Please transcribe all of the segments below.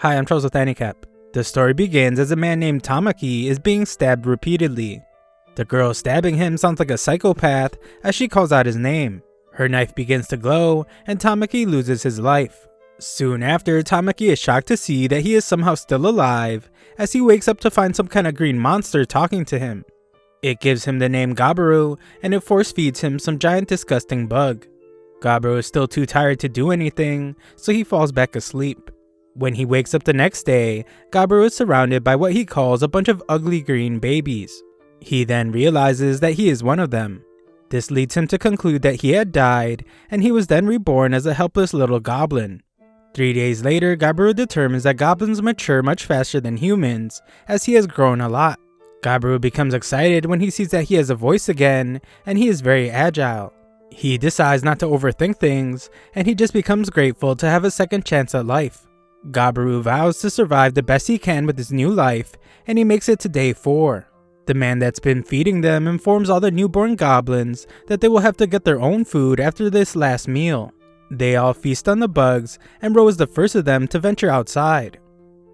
Hi, I'm Charles with AniCap. The story begins as a man named Tamaki is being stabbed repeatedly. The girl stabbing him sounds like a psychopath as she calls out his name. Her knife begins to glow and Tamaki loses his life. Soon after, Tamaki is shocked to see that he is somehow still alive as he wakes up to find some kind of green monster talking to him. It gives him the name Gabaru and it force feeds him some giant disgusting bug. Gabaru is still too tired to do anything, so he falls back asleep. When he wakes up the next day, Gabaru is surrounded by what he calls a bunch of ugly green babies. He then realizes that he is one of them. This leads him to conclude that he had died, and he was then reborn as a helpless little goblin. 3 days later, Gabaru determines that goblins mature much faster than humans, as he has grown a lot. Gabaru becomes excited when he sees that he has a voice again, and he is very agile. He decides not to overthink things, and he just becomes grateful to have a second chance at life. Gabaru vows to survive the best he can with his new life, and he makes it to day 4. The man that's been feeding them informs all the newborn goblins that they will have to get their own food after this last meal. They all feast on the bugs, and Ro is the first of them to venture outside.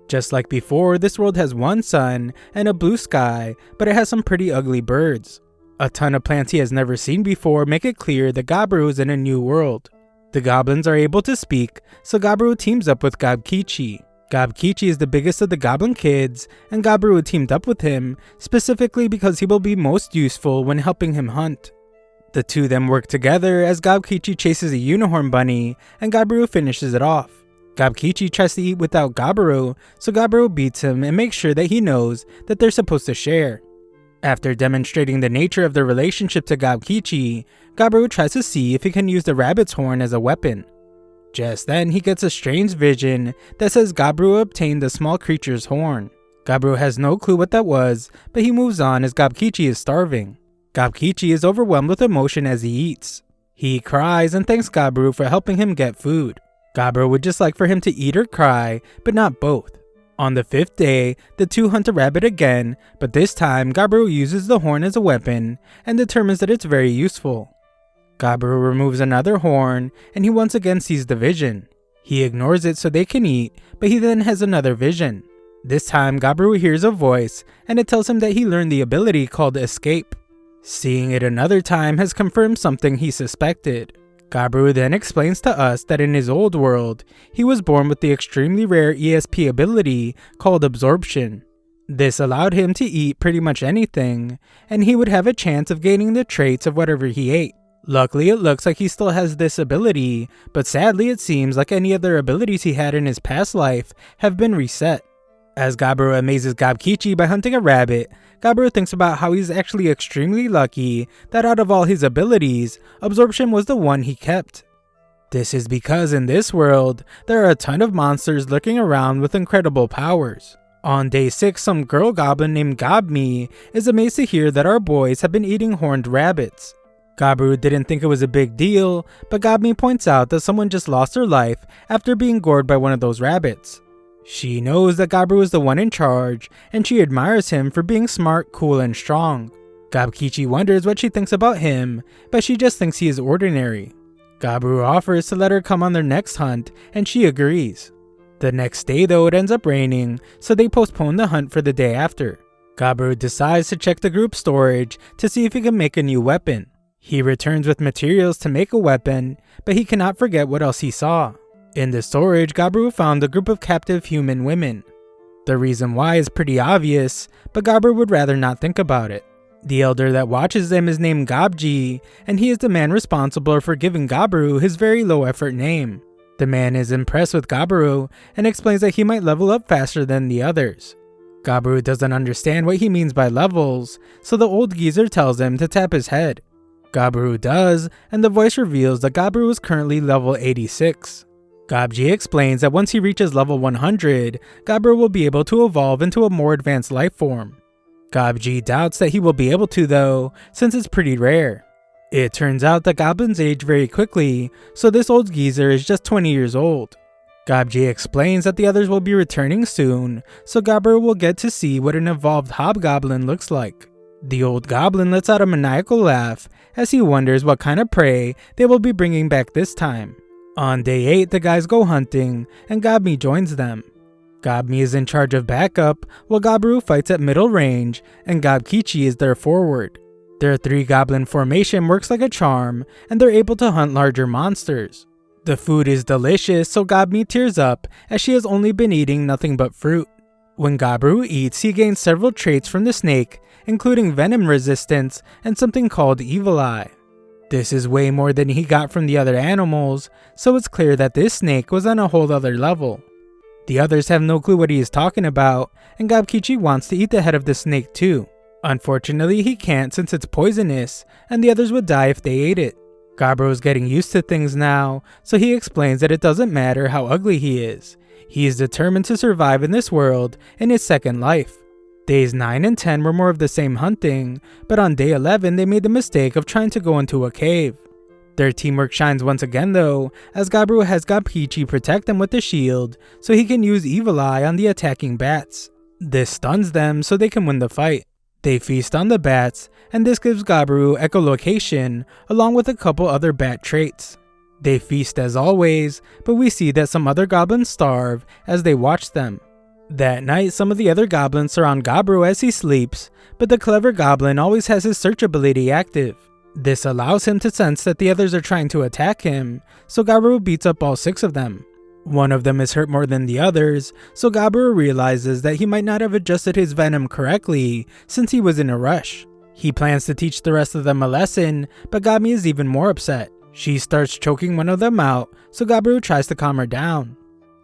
Just like before, this world has one sun and a blue sky, but it has some pretty ugly birds. A ton of plants he has never seen before make it clear that Gabaru is in a new world. The goblins are able to speak, so Gabaru teams up with Gobkichi. Gobkichi is the biggest of the goblin kids, and Gabaru teamed up with him, specifically because he will be most useful when helping him hunt. The two of them work together as Gobkichi chases a unicorn bunny, and Gabaru finishes it off. Gobkichi tries to eat without Gabaru, so Gabaru beats him and makes sure that he knows that they're supposed to share. After demonstrating the nature of their relationship to Gobkichi, Gabaru tries to see if he can use the rabbit's horn as a weapon. Just then, he gets a strange vision that says Gabaru obtained the small creature's horn. Gabaru has no clue what that was, but he moves on as Gobkichi is starving. Gobkichi is overwhelmed with emotion as he eats. He cries and thanks Gabaru for helping him get food. Gabaru would just like for him to eat or cry, but not both. On the 5th day, the two hunt a rabbit again, but this time Gabaru uses the horn as a weapon and determines that it's very useful. Gabaru removes another horn and he once again sees the vision. He ignores it so they can eat, but he then has another vision. This time Gabaru hears a voice and it tells him that he learned the ability called escape. Seeing it another time has confirmed something he suspected. Gabaru then explains to us that in his old world, he was born with the extremely rare ESP ability called absorption. This allowed him to eat pretty much anything, and he would have a chance of gaining the traits of whatever he ate. Luckily, it looks like he still has this ability, but sadly it seems like any other abilities he had in his past life have been reset. As Gabaru amazes Gobkichi by hunting a rabbit, Gabaru thinks about how he's actually extremely lucky that out of all his abilities, absorption was the one he kept. This is because in this world, there are a ton of monsters lurking around with incredible powers. On day 6, some girl goblin named Gobmi is amazed to hear that our boys have been eating horned rabbits. Gabaru didn't think it was a big deal, but Gobmi points out that someone just lost her life after being gored by one of those rabbits. She knows that Gabaru is the one in charge, and she admires him for being smart, cool, and strong. Gobkichi wonders what she thinks about him, but she just thinks he is ordinary. Gabaru offers to let her come on their next hunt, and she agrees. The next day though, it ends up raining, so they postpone the hunt for the day after. Gabaru decides to check the group storage to see if he can make a new weapon. He returns with materials to make a weapon, but he cannot forget what else he saw. In the storage, Gabaru found a group of captive human women. The reason why is pretty obvious, but Gabaru would rather not think about it. The elder that watches them is named Gobji, and he is the man responsible for giving Gabaru his very low effort name. The man is impressed with Gabaru and explains that he might level up faster than the others. Gabaru doesn't understand what he means by levels, so the old geezer tells him to tap his head. Gabaru does, and the voice reveals that Gabaru is currently level 86. Gobji explains that once he reaches level 100, Gabaru will be able to evolve into a more advanced life form. Gobji doubts that he will be able to though, since it's pretty rare. It turns out that goblins age very quickly, so this old geezer is just 20 years old. Gobji explains that the others will be returning soon, so Gabaru will get to see what an evolved hobgoblin looks like. The old goblin lets out a maniacal laugh as he wonders what kind of prey they will be bringing back this time. On day 8, the guys go hunting, and Gobmi joins them. Gabmi is in charge of backup, while Gabiru fights at middle range, and Gabkichi is their forward. Their 3-goblin formation works like a charm, and they're able to hunt larger monsters. The food is delicious, so Gabmi tears up, as she has only been eating nothing but fruit. When Gabiru eats, he gains several traits from the snake, including venom resistance and something called Evil Eye. This is way more than he got from the other animals, so it's clear that this snake was on a whole other level. The others have no clue what he is talking about, and Gabkichi wants to eat the head of the snake too. Unfortunately, he can't since it's poisonous, and the others would die if they ate it. Gabiru is getting used to things now, so he explains that it doesn't matter how ugly he is. He is determined to survive in this world in his second life. Days 9 and 10 were more of the same hunting, but on day 11 they made the mistake of trying to go into a cave. Their teamwork shines once again though, as Gabiru has Gabkichi protect them with the shield, so he can use Evil Eye on the attacking bats. This stuns them so they can win the fight. They feast on the bats, and this gives Gabiru echolocation, along with a couple other bat traits. They feast as always, but we see that some other goblins starve as they watch them. That night, some of the other goblins surround Gabiru as he sleeps, but the clever goblin always has his search ability active. This allows him to sense that the others are trying to attack him, so Gabiru beats up all 6 of them. One of them is hurt more than the others, so Gabiru realizes that he might not have adjusted his venom correctly since he was in a rush. He plans to teach the rest of them a lesson, but Gabmi is even more upset. She starts choking one of them out, so Gabiru tries to calm her down.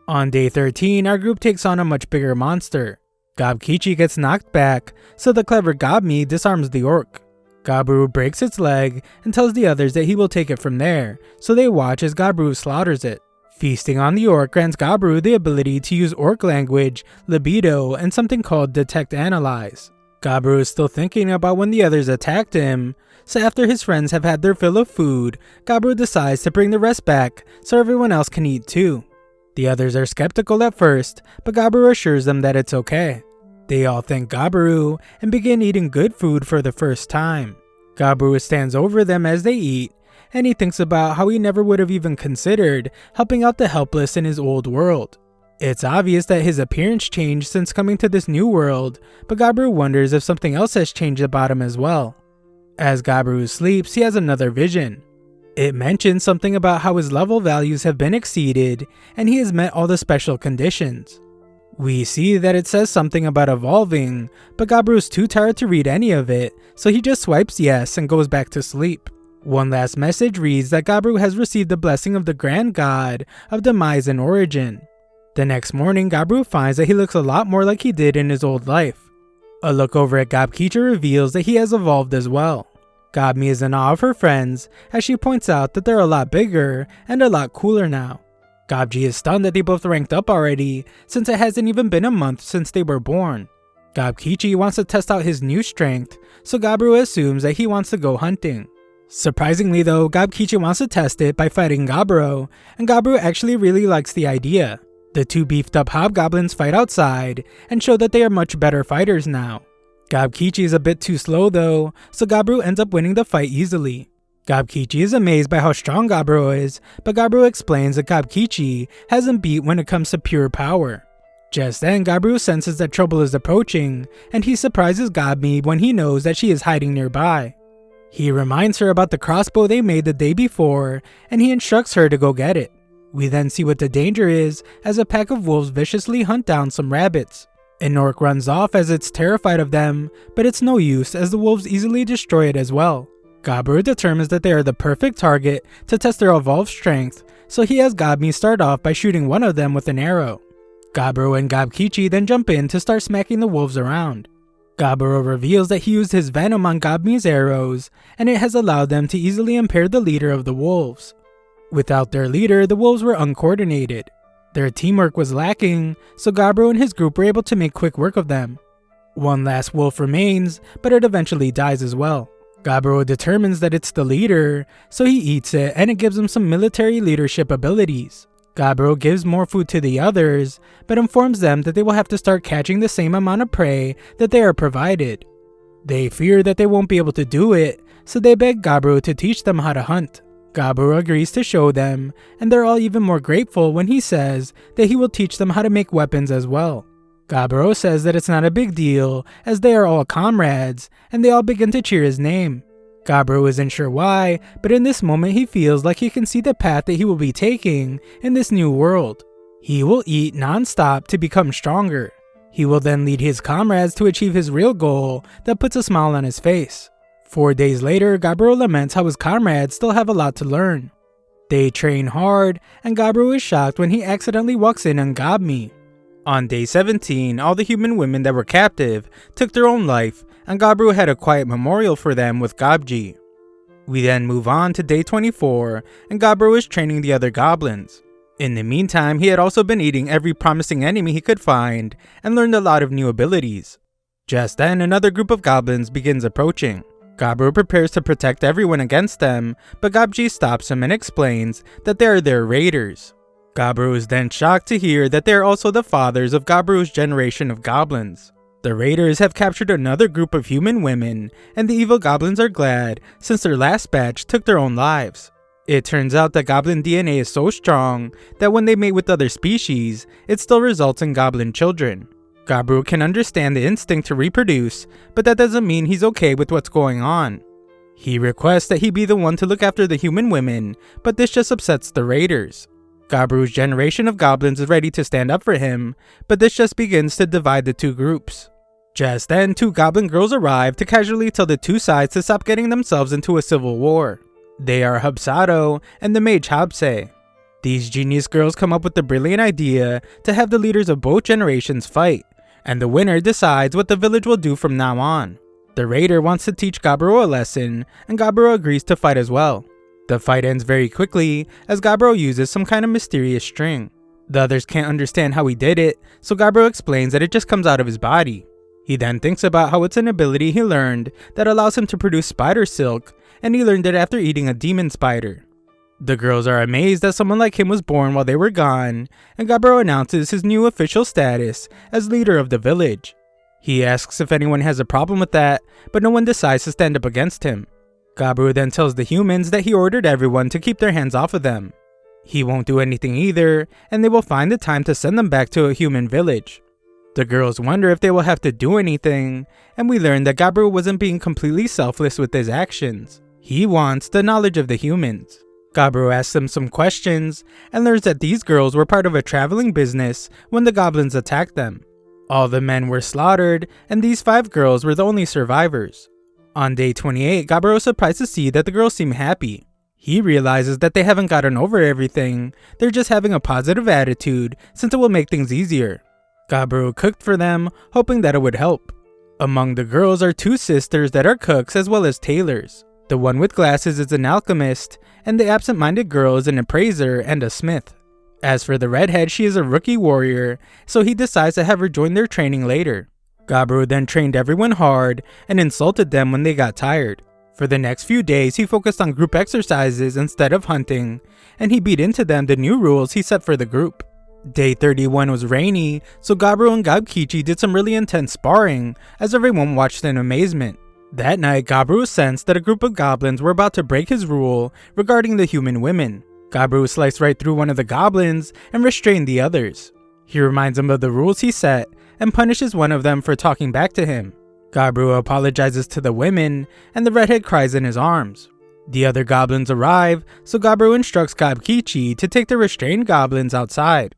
On day 13, our group takes on a much bigger monster. Gabkichi gets knocked back, so the clever Gabmi disarms the orc. Gabiru breaks its leg and tells the others that he will take it from there, so they watch as Gabiru slaughters it. Feasting on the orc grants Gabiru the ability to use orc language, libido, and something called Detect Analyze. Gabiru is still thinking about when the others attacked him, so after his friends have had their fill of food, Gabiru decides to bring the rest back so everyone else can eat too. The others are skeptical at first, but Gabiru assures them that it's okay. They all thank Gabiru and begin eating good food for the first time. Gabiru stands over them as they eat, and he thinks about how he never would have even considered helping out the helpless in his old world. It's obvious that his appearance changed since coming to this new world, but Gabiru wonders if something else has changed about him as well. As Gabiru sleeps, he has another vision. It mentions something about how his level values have been exceeded, and he has met all the special conditions. We see that it says something about evolving, but Gabiru is too tired to read any of it, so he just swipes yes and goes back to sleep. One last message reads that Gabiru has received the blessing of the Grand God of Demise and Origin. The next morning, Gabiru finds that he looks a lot more like he did in his old life. A look over at Gabkichi reveals that he has evolved as well. Gabmi is in awe of her friends, as she points out that they're a lot bigger and a lot cooler now. Gabji is stunned that they both ranked up already, since it hasn't even been a month since they were born. Gabkichi wants to test out his new strength, so Gabiru assumes that he wants to go hunting. Surprisingly though, Gabkichi wants to test it by fighting Gabiru, and Gabiru actually really likes the idea. The 2 beefed up hobgoblins fight outside, and show that they are much better fighters now. Gabkichi is a bit too slow though, so Gabiru ends up winning the fight easily. Gabkichi is amazed by how strong Gabiru is, but Gabiru explains that Gabkichi hasn't beat when it comes to pure power. Just then, Gabiru senses that trouble is approaching, and he surprises Gabmi when he knows that she is hiding nearby. He reminds her about the crossbow they made the day before, and he instructs her to go get it. We then see what the danger is as a pack of wolves viciously hunt down some rabbits. An orc runs off as it's terrified of them, but it's no use as the wolves easily destroy it as well. Gabiru determines that they are the perfect target to test their evolved strength, so he has Gabmi start off by shooting one of them with an arrow. Gabiru and Gabkichi then jump in to start smacking the wolves around. Gabiru reveals that he used his venom on Gabmi's arrows, and it has allowed them to easily impair the leader of the wolves. Without their leader, the wolves were uncoordinated. Their teamwork was lacking, so Gabiru and his group were able to make quick work of them. One last wolf remains, but it eventually dies as well. Gabiru determines that it's the leader, so he eats it and it gives him some military leadership abilities. Gabiru gives more food to the others, but informs them that they will have to start catching the same amount of prey that they are provided. They fear that they won't be able to do it, so they beg Gabiru to teach them how to hunt. Gabiru agrees to show them, and they're all even more grateful when he says that he will teach them how to make weapons as well. Gabiru says that it's not a big deal as they are all comrades, and they all begin to cheer his name. Gabiru isn't sure why, but in this moment he feels like he can see the path that he will be taking in this new world. He will eat non-stop to become stronger. He will then lead his comrades to achieve his real goal that puts a smile on his face. 4 days later, Gabiru laments how his comrades still have a lot to learn. They train hard, and Gabiru is shocked when he accidentally walks in on Gabmi. On day 17, all the human women that were captive took their own life, and Gabiru had a quiet memorial for them with Gabji. We then move on to day 24, and Gabiru is training the other goblins. In the meantime, he had also been eating every promising enemy he could find, and learned a lot of new abilities. Just then, another group of goblins begins approaching. Gabiru prepares to protect everyone against them, but Gabji stops him and explains that they are their raiders. Gabiru is then shocked to hear that they are also the fathers of Gabiru's generation of goblins. The raiders have captured another group of human women, and the evil goblins are glad since their last batch took their own lives. It turns out that goblin DNA is so strong that when they mate with other species, it still results in goblin children. Gabiru can understand the instinct to reproduce, but that doesn't mean he's okay with what's going on. He requests that he be the one to look after the human women, but this just upsets the raiders. Gabiru's generation of goblins is ready to stand up for him, but this just begins to divide the two groups. Just then, 2 goblin girls arrive to casually tell the two sides to stop getting themselves into a civil war. They are Hubsato and the mage Habse. These genius girls come up with the brilliant idea to have the leaders of both generations fight, and the winner decides what the village will do from now on. The raider wants to teach Gabiru a lesson, and Gabiru agrees to fight as well. The fight ends very quickly as Gabiru uses some kind of mysterious string. The others can't understand how he did it, so Gabiru explains that it just comes out of his body. He then thinks about how it's an ability he learned that allows him to produce spider silk, and he learned it after eating a demon spider. The girls are amazed that someone like him was born while they were gone, and Gabiru announces his new official status as leader of the village. He asks if anyone has a problem with that, but no one decides to stand up against him. Gabiru then tells the humans that he ordered everyone to keep their hands off of them. He won't do anything either, and they will find the time to send them back to a human village. The girls wonder if they will have to do anything, and we learn that Gabiru wasn't being completely selfless with his actions. He wants the knowledge of the humans. Gabiru asks them some questions, and learns that these girls were part of a traveling business when the goblins attacked them. All the men were slaughtered, and these 5 girls were the only survivors. On day 28, Gabiru is surprised to see that the girls seem happy. He realizes that they haven't gotten over everything, they're just having a positive attitude since it will make things easier. Gabiru cooked for them, hoping that it would help. Among the girls are 2 sisters that are cooks as well as tailors. The one with glasses is an alchemist, and the absent-minded girl is an appraiser and a smith. As for the redhead, she is a rookie warrior, so he decides to have her join their training later. Gabiru then trained everyone hard and insulted them when they got tired. For the next few days, he focused on group exercises instead of hunting, and he beat into them the new rules he set for the group. Day 31 was rainy, so Gabiru and Gabkichi did some really intense sparring as everyone watched in amazement. That night, Gabiru sensed that a group of goblins were about to break his rule regarding the human women. Gabiru sliced right through one of the goblins and restrained the others. He reminds them of the rules he set and punishes one of them for talking back to him. Gabiru apologizes to the women, and the redhead cries in his arms. The other goblins arrive, so Gabiru instructs Gabkichi to take the restrained goblins outside.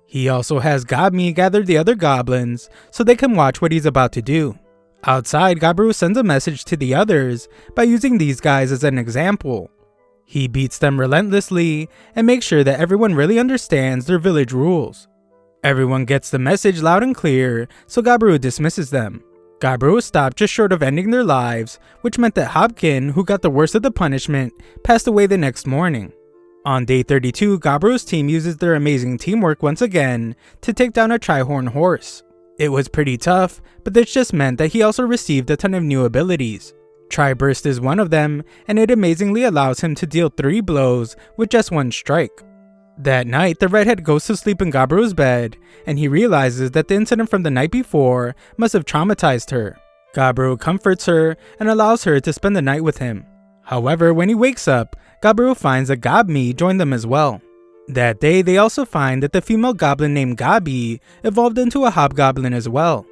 He also has Gabmi gather the other goblins so they can watch what he's about to do. Outside, Gabiru sends a message to the others by using these guys as an example. He beats them relentlessly and makes sure that everyone really understands their village rules. Everyone gets the message loud and clear, so Gabiru dismisses them. Gabiru stopped just short of ending their lives, which meant that Hobkin, who got the worst of the punishment, passed away the next morning. On day 32, Gabiru's team uses their amazing teamwork once again to take down a Trihorn horse. It was pretty tough, but this just meant that he also received a ton of new abilities. Tri-Burst is one of them, and it amazingly allows him to deal 3 blows with just 1 strike. That night, the redhead goes to sleep in Gabiru's bed, and he realizes that the incident from the night before must have traumatized her. Gabiru comforts her and allows her to spend the night with him. However, when he wakes up, Gabiru finds that Gobmi joined them as well. That day, they also find that the female goblin named Gabi evolved into a hobgoblin as well.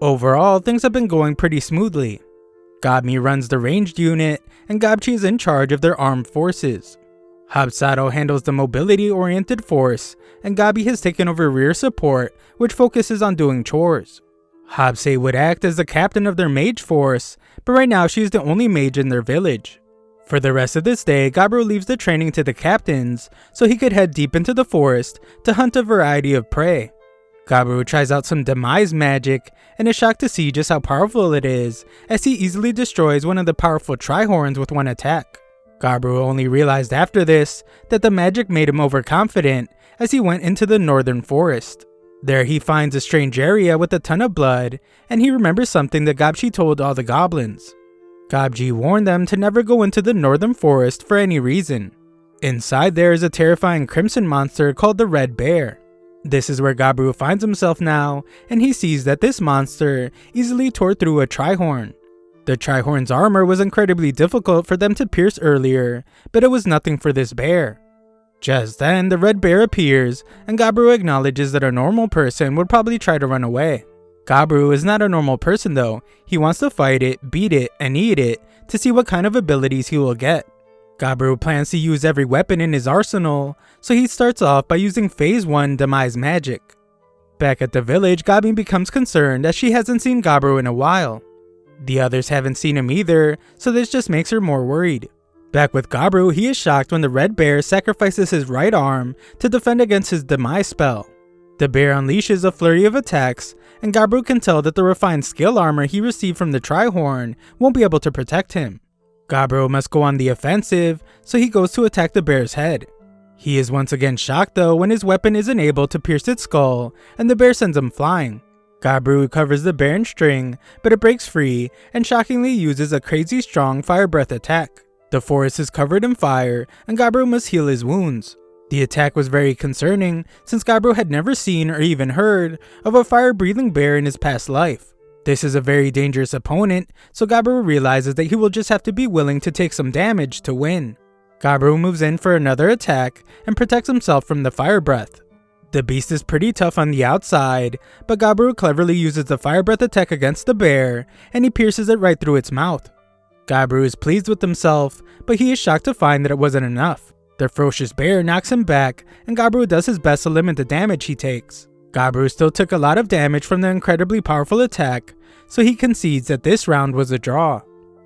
Overall, things have been going pretty smoothly. Gobmi runs the ranged unit, and Gobchi is in charge of their armed forces. Hobsato handles the mobility-oriented force, and Gabi has taken over rear support, which focuses on doing chores. Hobse would act as the captain of their mage force, but right now she is the only mage in their village. For the rest of this day, Gabiru leaves the training to the captains, so he could head deep into the forest to hunt a variety of prey. Gabiru tries out some demise magic, and is shocked to see just how powerful it is, as he easily destroys one of the powerful Trihorns with one attack. Gabiru only realized after this that the magic made him overconfident as he went into the northern forest. There he finds a strange area with a ton of blood, and he remembers something that Gobchi told all the goblins. Gobchi warned them to never go into the northern forest for any reason. Inside there is a terrifying crimson monster called the Red Bear. This is where Gabiru finds himself now, and he sees that this monster easily tore through a Trihorn. The Trihorn's armor was incredibly difficult for them to pierce earlier, but it was nothing for this bear. Just then, the Red Bear appears, and Gabiru acknowledges that a normal person would probably try to run away. Gabiru is not a normal person though. He wants to fight it, beat it, and eat it to see what kind of abilities he will get. Gabiru plans to use every weapon in his arsenal, so he starts off by using Phase 1 Demise Magic. Back at the village, Gabi becomes concerned as she hasn't seen Gabiru in a while. The others haven't seen him either, so this just makes her more worried. Back with Gabiru, he is shocked when the Red Bear sacrifices his right arm to defend against his Demise spell. The bear unleashes a flurry of attacks, and Gabiru can tell that the refined skill armor he received from the Trihorn won't be able to protect him. Gabiru must go on the offensive, so he goes to attack the bear's head. He is once again shocked though when his weapon isn't able to pierce its skull, and the bear sends him flying. Gabiru covers the bear in string, but it breaks free and shockingly uses a crazy strong fire breath attack. The forest is covered in fire, and Gabiru must heal his wounds. The attack was very concerning, since Gabiru had never seen or even heard of a fire-breathing bear in his past life. This is a very dangerous opponent, so Gabiru realizes that he will just have to be willing to take some damage to win. Gabiru moves in for another attack and protects himself from the fire breath. The beast is pretty tough on the outside, but Gabiru cleverly uses the fire breath attack against the bear, and he pierces it right through its mouth. Gabiru is pleased with himself, but he is shocked to find that it wasn't enough. The ferocious bear knocks him back, and Gabiru does his best to limit the damage he takes. Gabiru still took a lot of damage from the incredibly powerful attack, so he concedes that this round was a draw.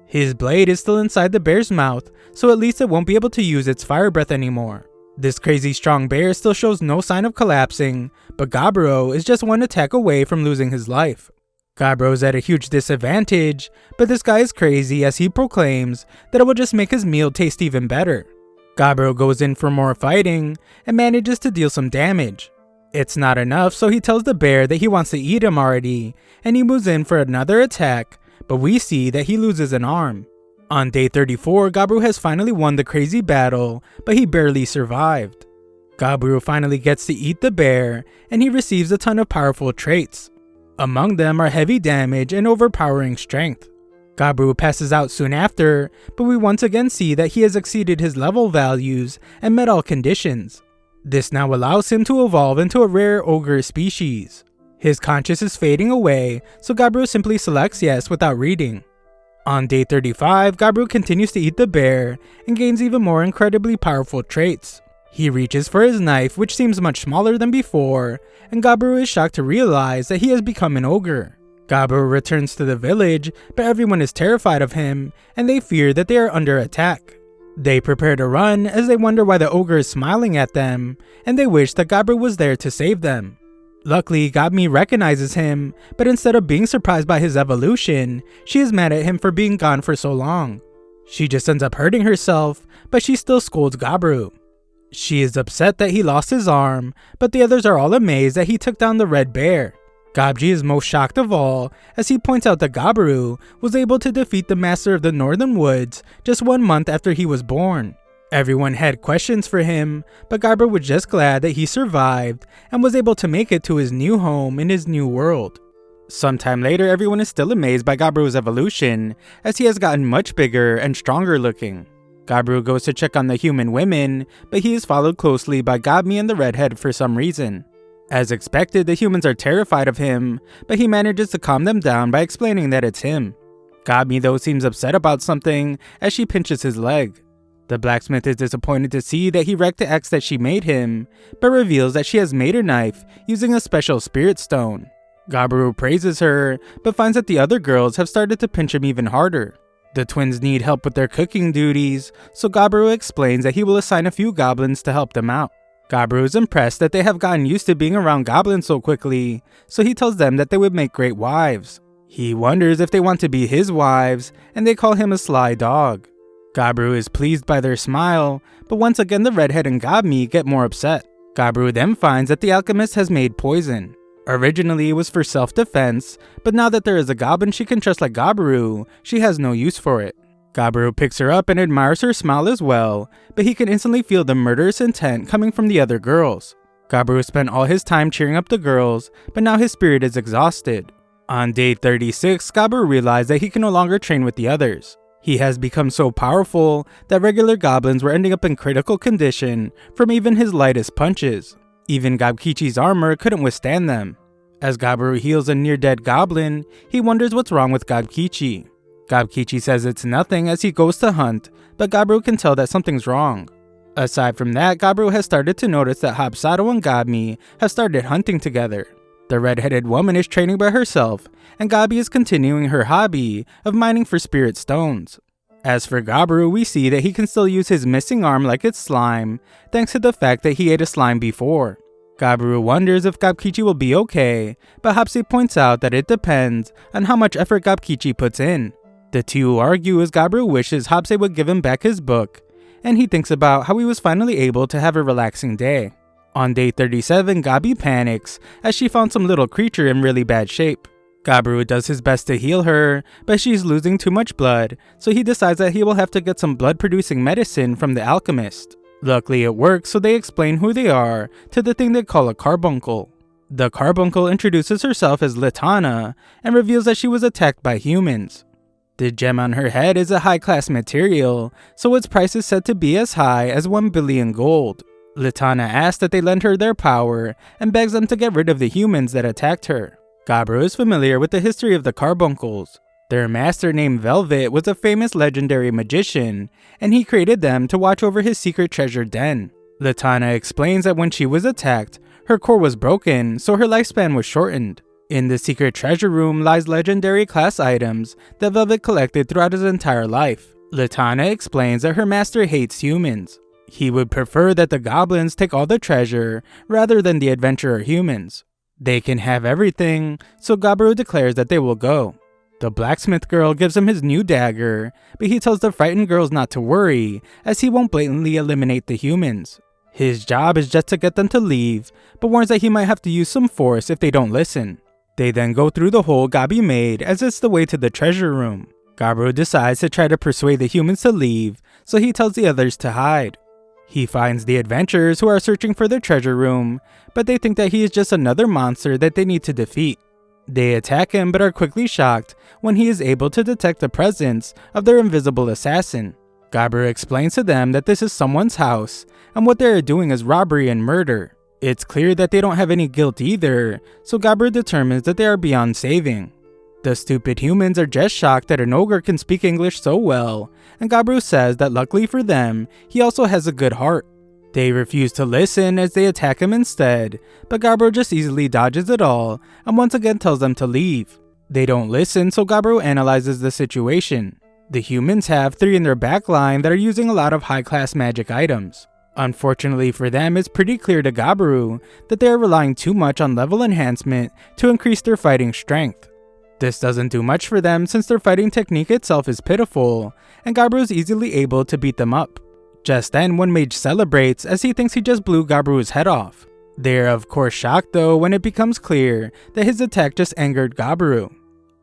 His blade is still inside the bear's mouth, so at least it won't be able to use its fire breath anymore. This crazy strong bear still shows no sign of collapsing, but Gabiru is just one attack away from losing his life. Gabiru is at a huge disadvantage, but this guy is crazy as he proclaims that it will just make his meal taste even better. Gabiru goes in for more fighting and manages to deal some damage. It's not enough, so he tells the bear that he wants to eat him already, and he moves in for another attack, but we see that he loses an arm. On day 34, Gabiru has finally won the crazy battle, but he barely survived. Gabiru finally gets to eat the bear, and he receives a ton of powerful traits. Among them are heavy damage and overpowering strength. Gabiru passes out soon after, but we once again see that he has exceeded his level values and met all conditions. This now allows him to evolve into a rare ogre species. His conscience is fading away, so Gabiru simply selects yes without reading. On day 35, Gabiru continues to eat the bear and gains even more incredibly powerful traits. He reaches for his knife, which seems much smaller than before, and Gabiru is shocked to realize that he has become an ogre. Gabiru returns to the village, but everyone is terrified of him, and they fear that they are under attack. They prepare to run as they wonder why the ogre is smiling at them, and they wish that Gabiru was there to save them. Luckily, Gobmi recognizes him, but instead of being surprised by his evolution, she is mad at him for being gone for so long. She just ends up hurting herself, but she still scolds Gabiru. She is upset that he lost his arm, but the others are all amazed that he took down the Red Bear. Gobji is most shocked of all, as he points out that Gabiru was able to defeat the Master of the Northern Woods just 1 month after he was born. Everyone had questions for him, but Gabiru was just glad that he survived and was able to make it to his new home in his new world. Sometime later, everyone is still amazed by Gabiru's evolution, as he has gotten much bigger and stronger looking. Gabiru goes to check on the human women, but he is followed closely by Gabmi and the redhead for some reason. As expected, the humans are terrified of him, but he manages to calm them down by explaining that it's him. Gabmi though seems upset about something as she pinches his leg. The blacksmith is disappointed to see that he wrecked the axe that she made him, but reveals that she has made her knife using a special spirit stone. Gabiru praises her, but finds that the other girls have started to pinch him even harder. The twins need help with their cooking duties, so Gabiru explains that he will assign a few goblins to help them out. Gabiru is impressed that they have gotten used to being around goblins so quickly, so he tells them that they would make great wives. He wonders if they want to be his wives, and they call him a sly dog. Gabiru is pleased by their smile, but once again the redhead and Gabmi get more upset. Gabiru then finds that the alchemist has made poison. Originally it was for self-defense, but now that there is a goblin she can trust like Gabiru, she has no use for it. Gabiru picks her up and admires her smile as well, but he can instantly feel the murderous intent coming from the other girls. Gabiru spent all his time cheering up the girls, but now his spirit is exhausted. On day 36, Gabiru realized that he can no longer train with the others. He has become so powerful that regular goblins were ending up in critical condition from even his lightest punches. Even Gabkichi's armor couldn't withstand them. As Gabiru heals a near-dead goblin, he wonders what's wrong with Gabkichi. Gabkichi says it's nothing as he goes to hunt, but Gabiru can tell that something's wrong. Aside from that, Gabiru has started to notice that Hapsado and Gabmi have started hunting together. The red-headed woman is training by herself, and Gabi is continuing her hobby of mining for spirit stones. As for Gabiru, we see that he can still use his missing arm like it's slime, thanks to the fact that he ate a slime before. Gabiru wonders if Gabkichi will be okay, but Hapsi points out that it depends on how much effort Gabkichi puts in. The two argue as Gabiru wishes Hapsi would give him back his book, and he thinks about how he was finally able to have a relaxing day. On day 37, Gabi panics as she found some little creature in really bad shape. Gabiru does his best to heal her, but she's losing too much blood, so he decides that he will have to get some blood-producing medicine from the alchemist. Luckily it works, so they explain who they are to the thing they call a carbuncle. The carbuncle introduces herself as Litana and reveals that she was attacked by humans. The gem on her head is a high-class material, so its price is said to be as high as 1 billion gold. Litana asks that they lend her their power and begs them to get rid of the humans that attacked her. Gabiru is familiar with the history of the carbuncles. Their master named Velvet was a famous legendary magician, and he created them to watch over his secret treasure den. Litana explains that when she was attacked, her core was broken, so her lifespan was shortened. In the secret treasure room lies legendary class items that Velvet collected throughout his entire life. Litana explains that her master hates humans. He would prefer that the goblins take all the treasure rather than the adventurer humans. They can have everything, so Gabiru declares that they will go. The blacksmith girl gives him his new dagger, but he tells the frightened girls not to worry, as he won't blatantly eliminate the humans. His job is just to get them to leave, but warns that he might have to use some force if they don't listen. They then go through the hole Gabi made as it's the way to the treasure room. Gabiru decides to try to persuade the humans to leave, so he tells the others to hide. He finds the adventurers who are searching for their treasure room, but they think that he is just another monster that they need to defeat. They attack him but are quickly shocked when he is able to detect the presence of their invisible assassin. Gabiru explains to them that this is someone's house, and what they are doing is robbery and murder. It's clear that they don't have any guilt either, so Gabiru determines that they are beyond saving. The stupid humans are just shocked that an ogre can speak English so well, and Gabiru says that luckily for them, he also has a good heart. They refuse to listen as they attack him instead, but Gabiru just easily dodges it all and once again tells them to leave. They don't listen, so Gabiru analyzes the situation. The humans have 3 in their backline that are using a lot of high-class magic items. Unfortunately for them, it's pretty clear to Gabiru that they are relying too much on level enhancement to increase their fighting strength. This doesn't do much for them since their fighting technique itself is pitiful, and Gabiru is easily able to beat them up. Just then, one mage celebrates as he thinks he just blew Gabiru's head off. They are of course shocked though when it becomes clear that his attack just angered Gabiru.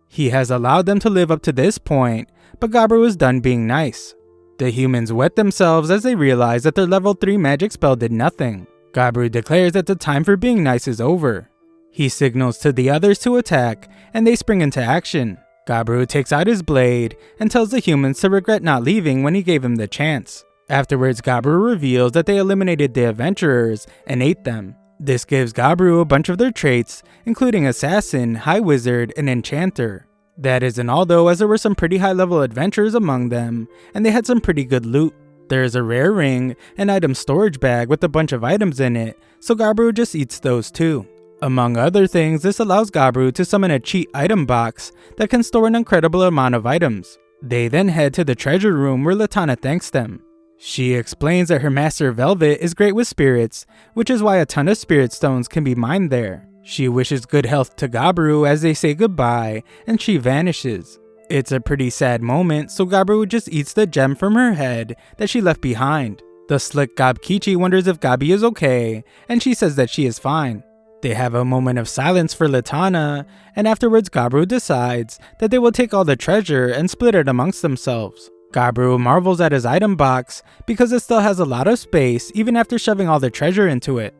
He has allowed them to live up to this point, but Gabiru is done being nice. The humans wet themselves as they realize that their level 3 magic spell did nothing. Gabiru declares that the time for being nice is over. He signals to the others to attack, and they spring into action. Gabru takes out his blade and tells the humans to regret not leaving when he gave him the chance. Afterwards, Gabru reveals that they eliminated the adventurers and ate them. This gives Gabru a bunch of their traits, including Assassin, High Wizard, and Enchanter. That isn't all though, as there were some pretty high level adventurers among them, and they had some pretty good loot. There is a rare ring, an item storage bag with a bunch of items in it, so Gabru just eats those too. Among other things, this allows Gabru to summon a cheat item box that can store an incredible amount of items. They then head to the treasure room where Latana thanks them. She explains that her master Velvet is great with spirits, which is why a ton of spirit stones can be mined there. She wishes good health to Gabru as they say goodbye, and she vanishes. It's a pretty sad moment, so Gabru just eats the gem from her head that she left behind. The slick Gabkichi wonders if Gabi is okay, and she says that she is fine. They have a moment of silence for Latana, and afterwards Gabru decides that they will take all the treasure and split it amongst themselves. Gabru marvels at his item box because it still has a lot of space even after shoving all the treasure into it.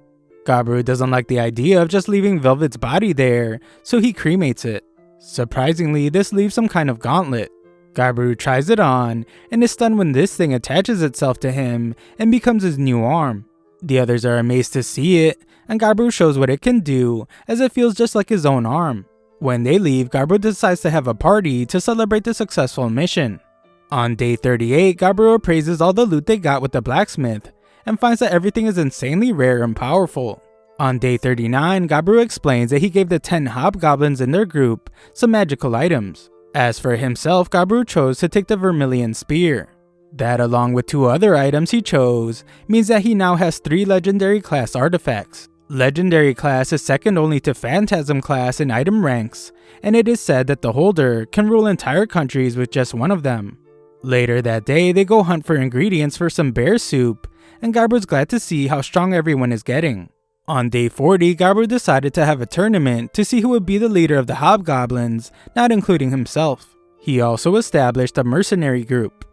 Gabru doesn't like the idea of just leaving Velvet's body there, so he cremates it. Surprisingly, this leaves some kind of gauntlet. Gabru tries it on and is stunned when this thing attaches itself to him and becomes his new arm. The others are amazed to see it, and Gabru shows what it can do as it feels just like his own arm. When they leave, Gabru decides to have a party to celebrate the successful mission. On day 38, Gabru appraises all the loot they got with the blacksmith and finds that everything is insanely rare and powerful. On day 39, Gabru explains that he gave the 10 hobgoblins in their group some magical items. As for himself, Gabru chose to take the Vermilion Spear. That, along with 2 other items he chose, means that he now has 3 legendary class artifacts. Legendary class is second only to Phantasm class in item ranks, and it is said that the holder can rule entire countries with just one of them. Later that day, they go hunt for ingredients for some bear soup, and Gabru's glad to see how strong everyone is getting. On day 40, Gabru decided to have a tournament to see who would be the leader of the hobgoblins, not including himself. He also established a mercenary group.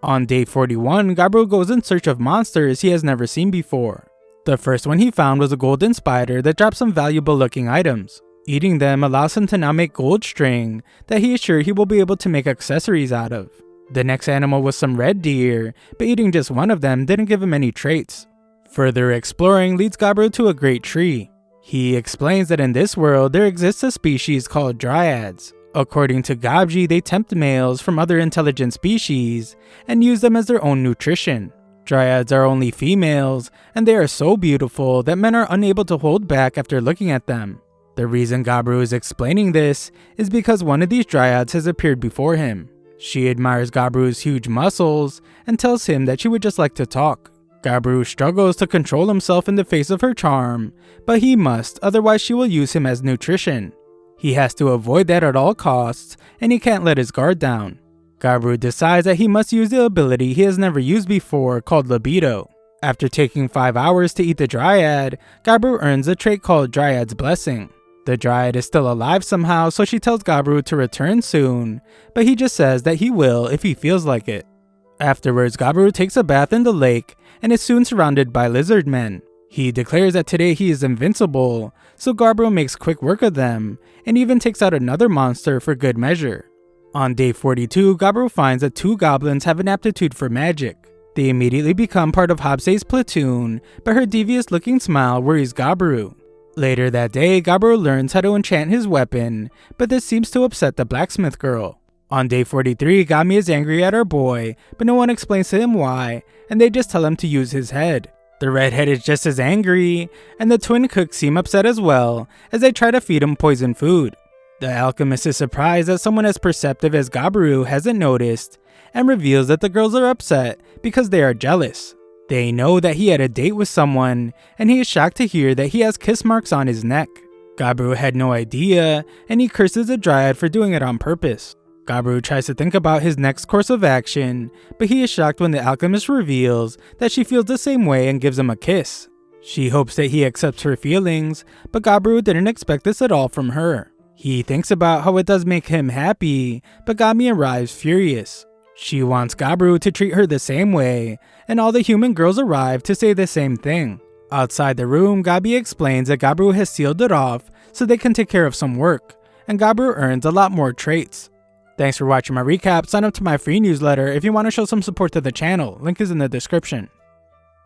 On day 41, Gabru goes in search of monsters he has never seen before. The first one he found was a golden spider that dropped some valuable looking items. Eating them allows him to now make gold string that he is sure he will be able to make accessories out of. The next animal was some red deer, but eating just one of them didn't give him any traits. Further exploring leads Gabru to a great tree. He explains that in this world there exists a species called dryads. According to Gabji, they tempt males from other intelligent species and use them as their own nutrition. Dryads are only females, and they are so beautiful that men are unable to hold back after looking at them. The reason Gabru is explaining this is because one of these dryads has appeared before him. She admires Gabru's huge muscles and tells him that she would just like to talk. Gabru struggles to control himself in the face of her charm, but he must, otherwise she will use him as nutrition. He has to avoid that at all costs, and he can't let his guard down. Gabru decides that he must use the ability he has never used before called Libido. After taking 5 hours to eat the dryad, Gabru earns a trait called Dryad's Blessing. The dryad is still alive somehow, so she tells Gabru to return soon, but he just says that he will if he feels like it. Afterwards, Gabru takes a bath in the lake and is soon surrounded by lizard men. He declares that today he is invincible, so Gabru makes quick work of them, and even takes out another monster for good measure. On day 42, Gabru finds that 2 goblins have an aptitude for magic. They immediately become part of Hobsei's platoon, but her devious looking smile worries Gabru. Later that day, Gabru learns how to enchant his weapon, but this seems to upset the blacksmith girl. On day 43, Gami is angry at her boy, but no one explains to him why, and they just tell him to use his head. The redhead is just as angry, and the twin cooks seem upset as well, as they try to feed him poisoned food. The alchemist is surprised that someone as perceptive as Gabru hasn't noticed, and reveals that the girls are upset because they are jealous. They know that he had a date with someone, and he is shocked to hear that he has kiss marks on his neck. Gabru had no idea, and he curses the dryad for doing it on purpose. Gabru tries to think about his next course of action, but he is shocked when the alchemist reveals that she feels the same way and gives him a kiss. She hopes that he accepts her feelings, but Gabru didn't expect this at all from her. He thinks about how it does make him happy, but Gami arrives furious. She wants Gabru to treat her the same way, and all the human girls arrive to say the same thing. Outside the room, Gabi explains that Gabru has sealed it off so they can take care of some work, and Gabru earns a lot more traits. Thanks for watching my recap. Sign up to my free newsletter if you want to show some support to the channel. Link is in the description.